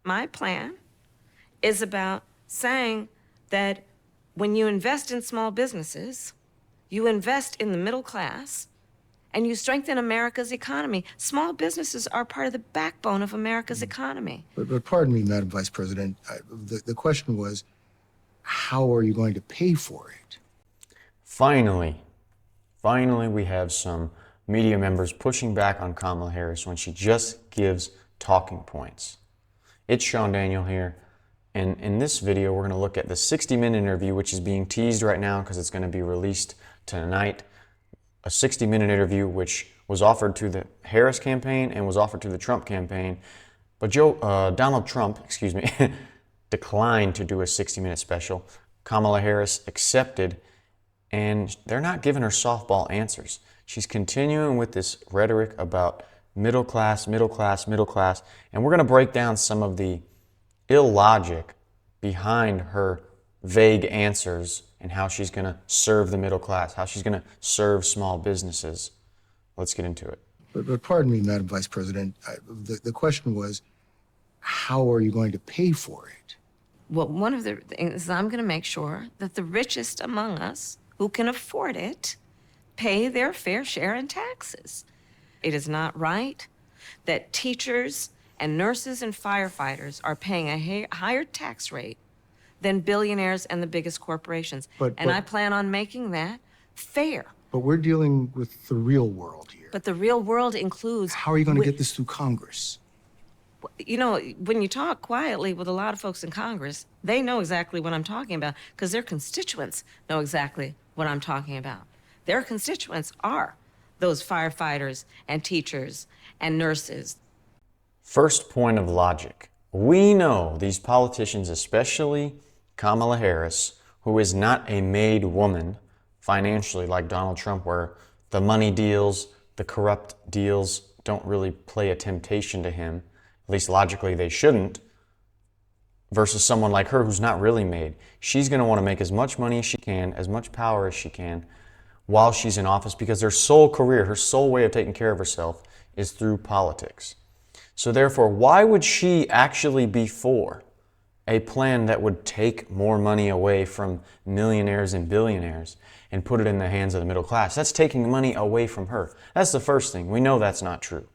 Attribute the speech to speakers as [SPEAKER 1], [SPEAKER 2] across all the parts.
[SPEAKER 1] My plan is about saying that when you invest in small businesses, you invest in the middle class, and you strengthen America's economy. Small businesses are part of the backbone of America's economy.
[SPEAKER 2] But pardon me, Madam Vice President, the question was, how are you going to pay for it?
[SPEAKER 3] Finally, we have some media members pushing back on Kamala Harris when she just gives talking points. It's Sean Daniel here, and in this video we're going to look at the 60-minute interview, which is being teased right now because it's going to be released tonight. A 60-minute interview which was offered to the Harris campaign and was offered to the Trump campaign, but Donald Trump, declined to do a 60-minute special. Kamala Harris accepted, and they're not giving her softball answers. She's continuing with this rhetoric about middle class, middle class, middle class, and we're going to break down some of the illogic behind her vague answers and how she's going to serve the middle class, how she's going to serve small businesses. Let's get into it.
[SPEAKER 2] But pardon me, Madam Vice President, the question was, how are you going to pay for it?
[SPEAKER 1] Well, one of the things is I'm going to make sure that the richest among us who can afford it pay their fair share in taxes. It is not right that teachers and nurses and firefighters are paying a higher tax rate than billionaires and the biggest corporations. And I plan on making that fair.
[SPEAKER 2] But we're dealing with the real world here.
[SPEAKER 1] But the real world includes...
[SPEAKER 2] How are you going to get this through Congress?
[SPEAKER 1] You know, when you talk quietly with a lot of folks in Congress, they know exactly what I'm talking about because their constituents know exactly what I'm talking about. Their constituents are those firefighters and teachers and nurses.
[SPEAKER 3] First point of logic. We know these politicians, especially Kamala Harris, who is not a made woman financially like Donald Trump, where the money deals, the corrupt deals don't really play a temptation to him. At least logically they shouldn't. Versus someone like her who's not really made. She's going to want to make as much money as she can, as much power as she can while she's in office because her sole career, her sole way of taking care of herself is through politics. So therefore, why would she actually be for a plan that would take more money away from millionaires and billionaires and put it in the hands of the middle class? That's taking money away from her. That's the first thing. We know that's not true.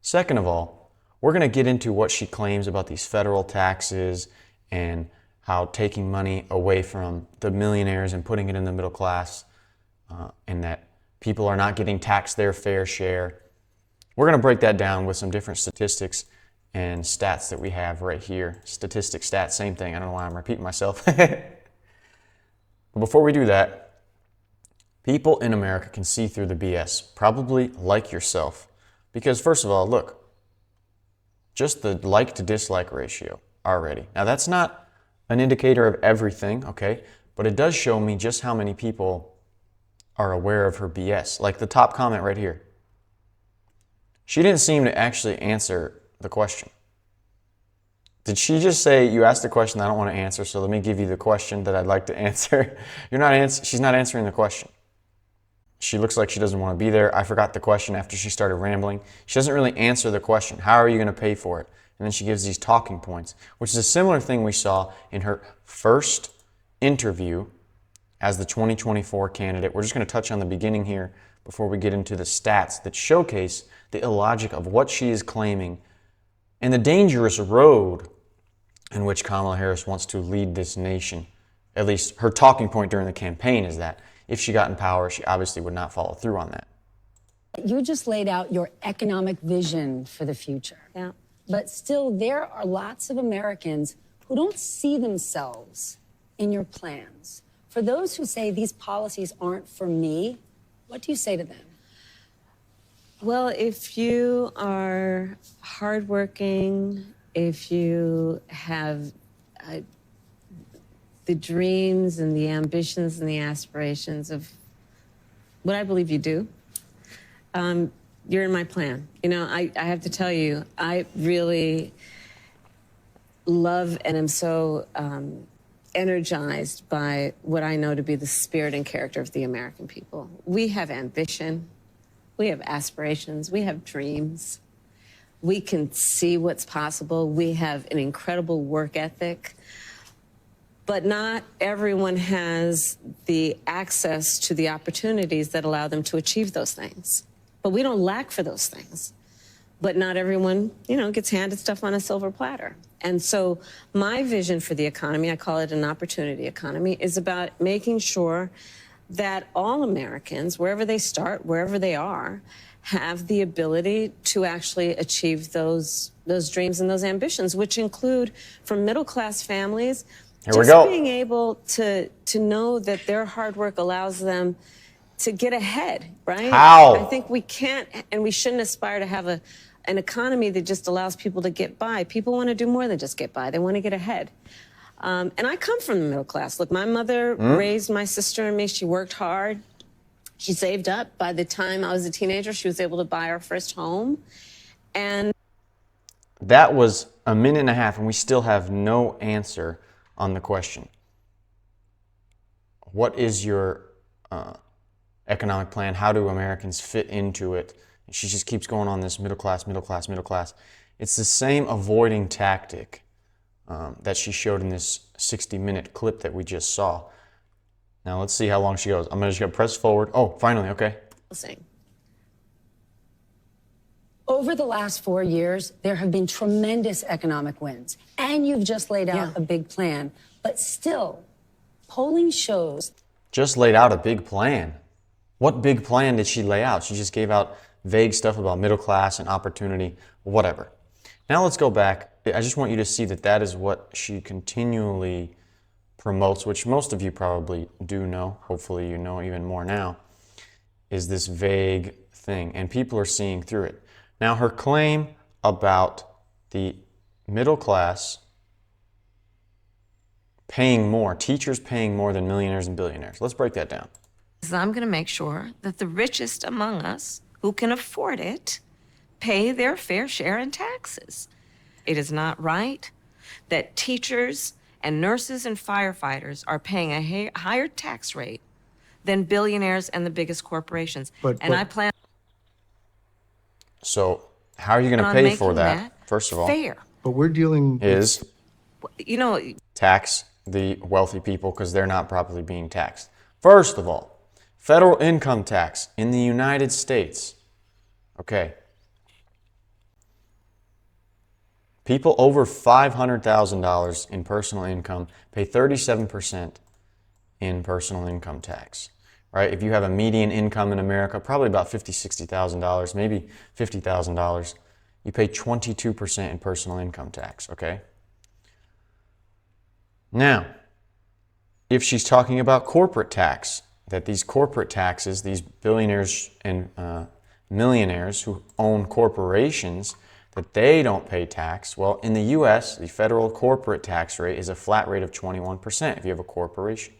[SPEAKER 3] Second of all, we're going to get into what she claims about these federal taxes and how taking money away from the millionaires and putting it in the middle class and that people are not getting taxed their fair share. We're going to break that down with some different statistics and stats that we have right here. Statistics, stats, same thing. I don't know why I'm repeating myself. But before we do that, people in America can see through the BS, probably like yourself. Because first of all, look, just the like to dislike ratio already. Now that's not an indicator of everything, okay? But it does show me just how many people are aware of her BS. Like the top comment right here. She didn't seem to actually answer the question. Did she just say, you asked the question I don't want to answer, so let me give you the question that I'd like to answer? She's not answering the question. She looks like she doesn't want to be there. I forgot the question after she started rambling. She doesn't really answer the question. How are you going to pay for it? And then she gives these talking points, which is a similar thing we saw in her first interview as the 2024 candidate. We're just going to touch on the beginning here before we get into the stats that showcase the illogic of what she is claiming and the dangerous road in which Kamala Harris wants to lead this nation. At least her talking point during the campaign is that if she got in power, she obviously would not follow through on that.
[SPEAKER 4] You just laid out your economic vision for the future.
[SPEAKER 1] Yeah.
[SPEAKER 4] But still, there are lots of Americans who don't see themselves in your plans. For those who say these policies aren't for me, what do you say to them?
[SPEAKER 1] Well, if you are hardworking, if you have the dreams and the ambitions and the aspirations of what I believe you do, you're in my plan. You know, I have to tell you, I really love and am so energized by what I know to be the spirit and character of the American people. We have ambition, we have aspirations, we have dreams. We can see what's possible. We have an incredible work ethic, but not everyone has the access to the opportunities that allow them to achieve those things. But we don't lack for those things. But not everyone, gets handed stuff on a silver platter. And so my vision for the economy, I call it an opportunity economy, is about making sure that all Americans, wherever they start, wherever they are, have the ability to actually achieve those dreams and those ambitions, which include, for middle-class families, being able to know that their hard work allows them to get ahead, right?
[SPEAKER 3] How?
[SPEAKER 1] I think we can't and we shouldn't aspire to have an economy that just allows people to get by. People want to do more than just get by. They want to get ahead. And I come from the middle class. Look, my mother raised my sister and me. She worked hard. She saved up. By the time I was a teenager, she was able to buy our first home. And
[SPEAKER 3] that was a minute and a half, and we still have no answer on the question. What is your economic plan? How do Americans fit into it? She just keeps going on this middle class, middle class, middle class. It's the same avoiding tactic that she showed in this 60-minute clip that we just saw. Now let's see how long she goes. I'm just going to press forward. Oh, finally, okay.
[SPEAKER 4] Over the last 4 years, there have been tremendous economic wins, and you've just laid out a big plan. But still, polling shows...
[SPEAKER 3] Just laid out a big plan. What big plan did she lay out? She just gave out vague stuff about middle class and opportunity, whatever. Now let's go back. I just want you to see that that is what she continually promotes, which most of you probably do know, hopefully you know even more now, is this vague thing, and people are seeing through it. Now her claim about the middle class paying more, teachers paying more than millionaires and billionaires. Let's break that down.
[SPEAKER 1] I'm going to make sure that the richest among us who can afford it pay their fair share in taxes. It is not right that teachers and nurses and firefighters are paying a higher tax rate than billionaires and the biggest corporations. I plan.
[SPEAKER 3] So how are you going to pay for that? First of all,
[SPEAKER 1] fair.
[SPEAKER 2] But we're dealing
[SPEAKER 3] is
[SPEAKER 1] with,
[SPEAKER 3] tax the wealthy people because they're not properly being taxed. First of all, federal income tax in the United States. Okay. People over $500,000 in personal income pay 37% in personal income tax, right? If you have a median income in America, probably about $50,000, $60,000, maybe $50,000, you pay 22% in personal income tax, okay? Now, if she's talking about corporate tax, that these corporate taxes, these billionaires and millionaires who own corporations, that they don't pay tax. Well, in the U.S., the federal corporate tax rate is a flat rate of 21% if you have a corporation.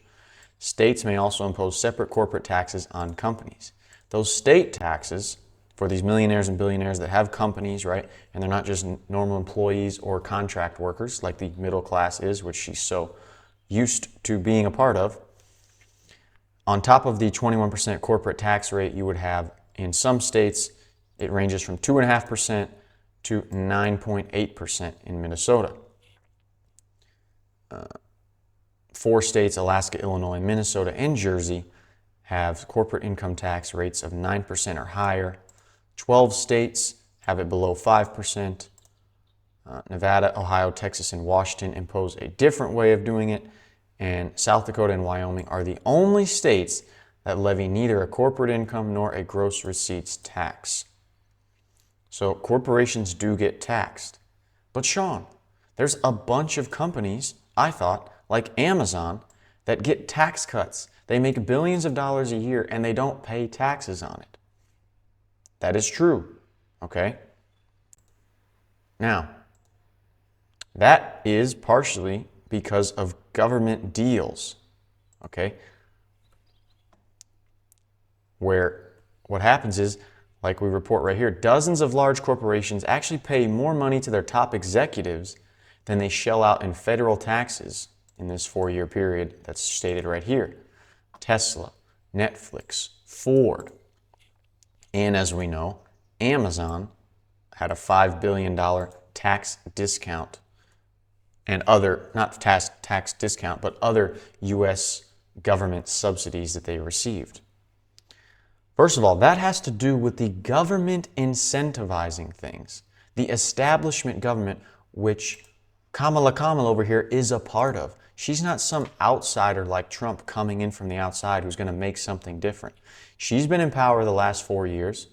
[SPEAKER 3] States may also impose separate corporate taxes on companies. Those state taxes for these millionaires and billionaires that have companies, right, and they're not just normal employees or contract workers like the middle class is, which she's so used to being a part of. On top of the 21% corporate tax rate, you would have, in some states, it ranges from 2.5% to 9.8% in Minnesota. 4 states, Alaska, Illinois, Minnesota, and Jersey, have corporate income tax rates of 9% or higher. 12 states have it below 5%. Nevada, Ohio, Texas, and Washington impose a different way of doing it. And South Dakota and Wyoming are the only states that levy neither a corporate income nor a gross receipts tax. So corporations do get taxed. But Sean, there's a bunch of companies, I thought, like Amazon, that get tax cuts. They make billions of dollars a year and they don't pay taxes on it. That is true, okay? Now, that is partially because of government deals, okay? Where what happens is, like we report right here, dozens of large corporations actually pay more money to their top executives than they shell out in federal taxes in this 4-year period that's stated right here. Tesla, Netflix, Ford, and as we know, Amazon had a $5 billion tax discount and other, not tax discount, but other U.S. government subsidies that they received. First of all, that has to do with the government incentivizing things. The establishment government, which Kamala over here is a part of. She's not some outsider like Trump coming in from the outside who's going to make something different. She's been in power the last 4 years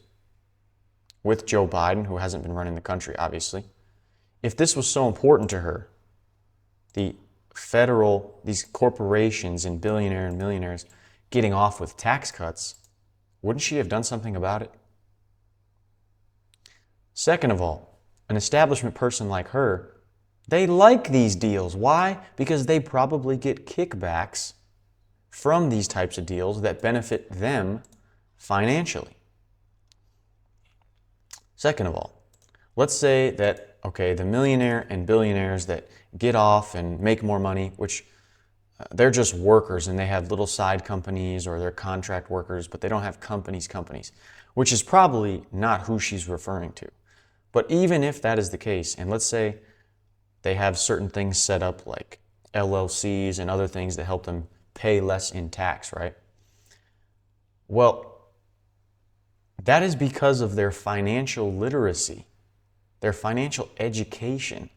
[SPEAKER 3] with Joe Biden, who hasn't been running the country, obviously. If this was so important to her, these corporations and billionaires and millionaires getting off with tax cuts, wouldn't she have done something about it? Second of all, an establishment person like her, they like these deals. Why? Because they probably get kickbacks from these types of deals that benefit them financially. Second of all, let's say that, okay, the millionaire and billionaires that get off and make more money, which they're just workers and they have little side companies or they're contract workers, but they don't have companies, which is probably not who she's referring to. But even if that is the case, and let's say they have certain things set up like LLCs and other things that help them pay less in tax, right? Well, that is because of their financial literacy, their financial education,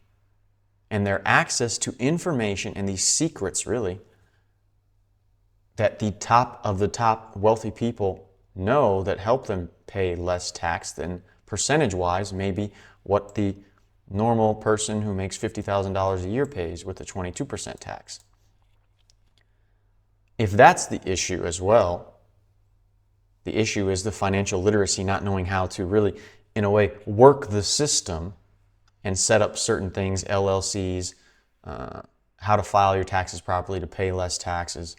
[SPEAKER 3] and their access to information and these secrets, really, that the top wealthy people know that help them pay less tax than percentage-wise maybe what the normal person who makes $50,000 a year pays with a 22% tax. If that's the issue as well, the issue is the financial literacy, not knowing how to really, in a way, work the system and set up certain things, LLCs, how to file your taxes properly to pay less taxes.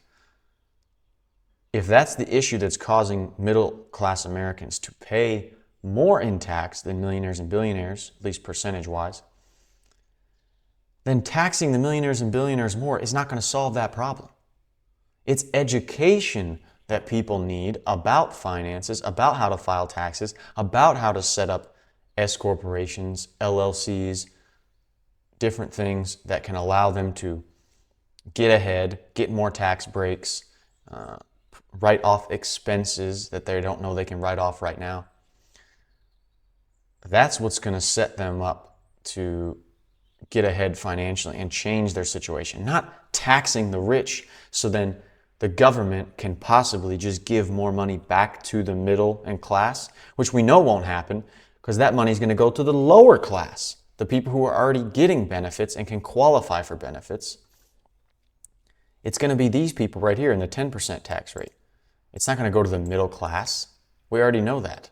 [SPEAKER 3] If that's the issue that's causing middle-class Americans to pay more in tax than millionaires and billionaires, at least percentage-wise, then taxing the millionaires and billionaires more is not going to solve that problem. It's education that people need about finances, about how to file taxes, about how to set up S corporations, LLCs, different things that can allow them to get ahead, get more tax breaks, write off expenses that they don't know they can write off right now. That's what's going to set them up to get ahead financially and change their situation, not taxing the rich so then the government can possibly just give more money back to the middle and class, which we know won't happen because that money is going to go to the lower class, the people who are already getting benefits and can qualify for benefits. It's going to be these people right here in the 10% tax rate. It's not going to go to the middle class. We already know that.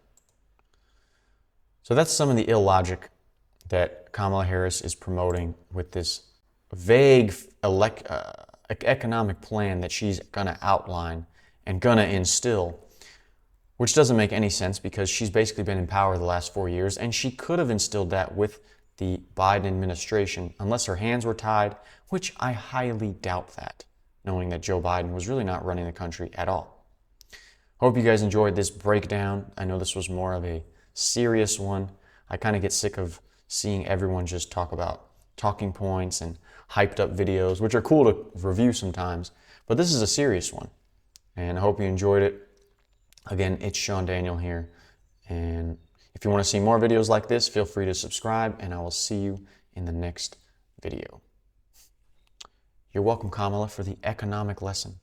[SPEAKER 3] So that's some of the illogic that Kamala Harris is promoting with this vague economic plan that she's going to outline and going to instill, which doesn't make any sense because she's basically been in power the last 4 years and she could have instilled that with the Biden administration unless her hands were tied, which I highly doubt that, knowing that Joe Biden was really not running the country at all. Hope you guys enjoyed this breakdown. I know this was more of a serious one. I kind of get sick of seeing everyone just talk about talking points and hyped up videos, which are cool to review sometimes, but this is a serious one. And I hope you enjoyed it. Again, itsSeanDaniel here. And if you want to see more videos like this, feel free to subscribe, and I will see you in the next video. You're welcome, Kamala, for the economic lesson.